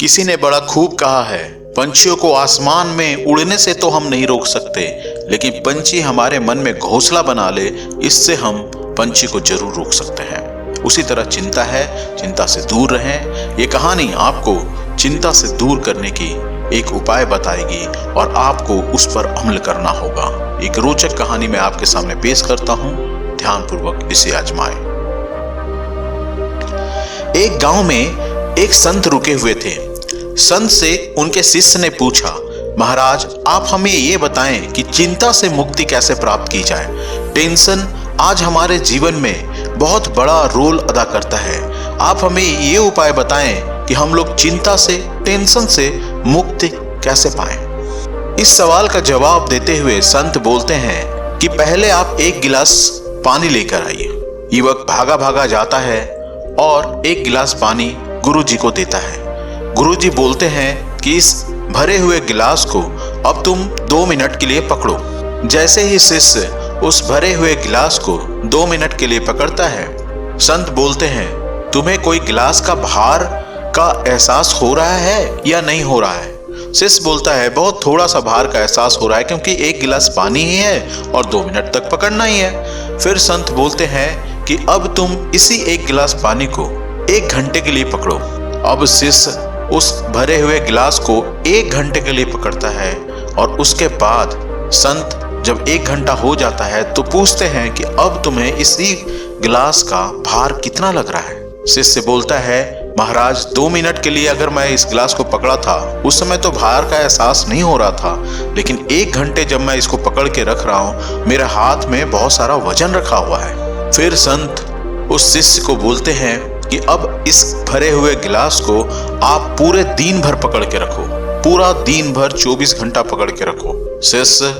किसी ने बड़ा खूब कहा है, पंछियों को आसमान में उड़ने से तो हम नहीं रोक सकते, लेकिन पंछी हमारे मन में घोंसला बना ले, इससे हम पंछी को जरूर रोक सकते हैं। उसी तरह चिंता है, चिंता से दूर रहें। ये कहानी आपको चिंता से दूर करने की एक उपाय बताएगी और आपको उस पर अमल करना होगा। एक रोचक कहानी मैं आपके सामने पेश करता हूं, ध्यानपूर्वक इसे आजमाएं। एक गांव में एक संत रुके हुए थे। संत से उनके शिष्य ने पूछा, महाराज आप हमें ये बताएं कि चिंता से मुक्ति कैसे प्राप्त की जाए। टेंशन आज हमारे जीवन में बहुत बड़ा रोल अदा करता है। आप हमें ये उपाय बताएं कि हम लोग चिंता से, टेंशन से मुक्ति कैसे पाएं। इस सवाल का जवाब देते हुए संत बोलते हैं कि पहले आप एक गिलास पानी लेकर आइए। युवक भागा भागा जाता है और एक गिलास पानी गुरुजी को देता है। गुरुजी बोलते हैं कि इस भरे हुए गिलास को अब तुम 2 मिनट के लिए पकड़ो। जैसे ही शिष्य उस भरे हुए गिलास को 2 मिनट के लिए पकड़ता है, संत बोलते हैं, तुम्हें कोई गिलास का भार का एहसास हो रहा है या नहीं हो रहा है। शिष्य बोलता है, बहुत थोड़ा सा भार का एहसास हो रहा है, क्योंकि एक गिलास पानी ही है और 2 मिनट तक पकड़ना ही है। फिर संत बोलते हैं कि अब तुम इसी एक गिलास पानी को 1 घंटे के लिए पकड़ो। अब शिष्य उस भरे हुए गिलास को 1 घंटे के लिए पकड़ता है और उसके बाद संत जब 1 घंटा हो जाता है तो पूछते हैं कि अब तुम्हें इसी गिलास का भार कितना लग रहा है। शिष्य बोलता है, महाराज 2 मिनट के लिए अगर मैं इस गिलास को पकड़ा था उस समय तो भार का एहसास नहीं हो रहा था, लेकिन 1 घंटे जब मैं इसको पकड़ के रख रहा हूँ, मेरे हाथ में बहुत सारा वजन रखा हुआ है। फिर संत उस शिष्य को बोलते हैं कि अब इस भरे हुए गिलास को आप पूरे दिन भर पकड़ के रखो, पूरा दिन भर 24 घंटा पकड़ के रखो। शिष्य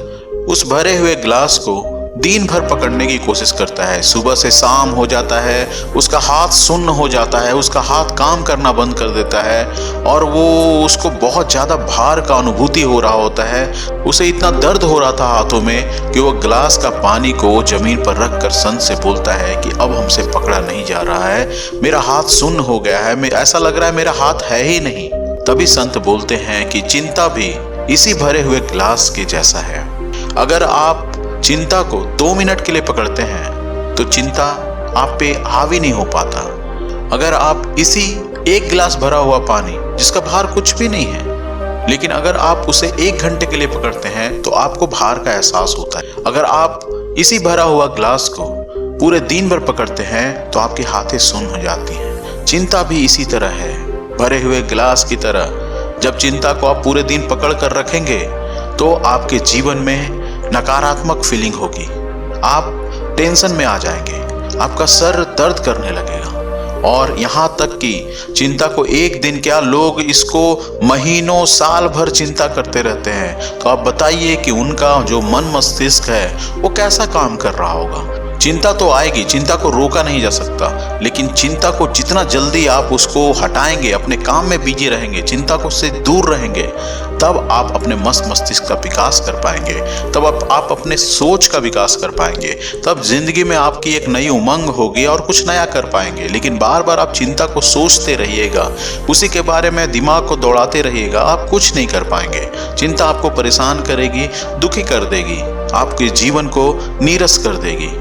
उस भरे हुए गिलास को दिन भर पकड़ने की कोशिश करता है। सुबह से शाम हो जाता है, उसका हाथ सुन्न हो जाता है, उसका हाथ काम करना बंद कर देता है और उसको बहुत ज़्यादा भार का अनुभूति हो रहा होता है। उसे इतना दर्द हो रहा था हाथों में कि वो गिलास का पानी को जमीन पर रख कर संत से बोलता है कि अब हमसे पकड़ा नहीं जा रहा है, मेरा हाथ सुन्न हो गया है, ऐसा लग रहा है मेरा हाथ है ही नहीं। तभी संत बोलते हैं कि चिंता भी इसी भरे हुए गिलास के जैसा है। अगर आप चिंता को 2 मिनट के लिए पकड़ते हैं तो चिंता आप पे हावी नहीं हो पाता। अगर आप इसी एक गिलास भरा हुआ पानी जिसका भार कुछ भी नहीं है, लेकिन अगर आप उसे 1 घंटे के लिए पकड़ते हैं तो आपको भार का एहसास होता है। अगर आप इसी भरा हुआ गिलास को पूरे दिन भर पकड़ते हैं तो आपकी हाथें सुन्न हो जाती हैं। चिंता भी इसी तरह है, भरे हुए गिलास की तरह। जब चिंता को आप पूरे दिन पकड़ कर रखेंगे तो आपके जीवन में नकारात्मक फीलिंग होगी, आप टेंशन में आ जाएंगे, आपका सर दर्द करने लगेगा और यहाँ तक कि चिंता को एक दिन क्या, लोग इसको महीनों साल भर चिंता करते रहते हैं। तो आप बताइए कि उनका जो मन मस्तिष्क है वो कैसा काम कर रहा होगा। चिंता तो आएगी, चिंता को रोका नहीं जा सकता, लेकिन चिंता को जितना जल्दी आप उसको हटाएंगे, अपने काम में बिजी रहेंगे, चिंता को से दूर रहेंगे, तब आप अपने मस्तिष्क का विकास कर पाएंगे, तब आप अपने सोच का विकास कर पाएंगे, तब जिंदगी में आपकी एक नई उमंग होगी और कुछ नया कर पाएंगे। लेकिन बार बार आप चिंता को सोचते रहिएगा, उसी के बारे में दिमाग को दौड़ाते रहिएगा, आप कुछ नहीं कर पाएंगे। चिंता आपको परेशान करेगी, दुखी कर देगी, आपके जीवन को नीरस कर देगी।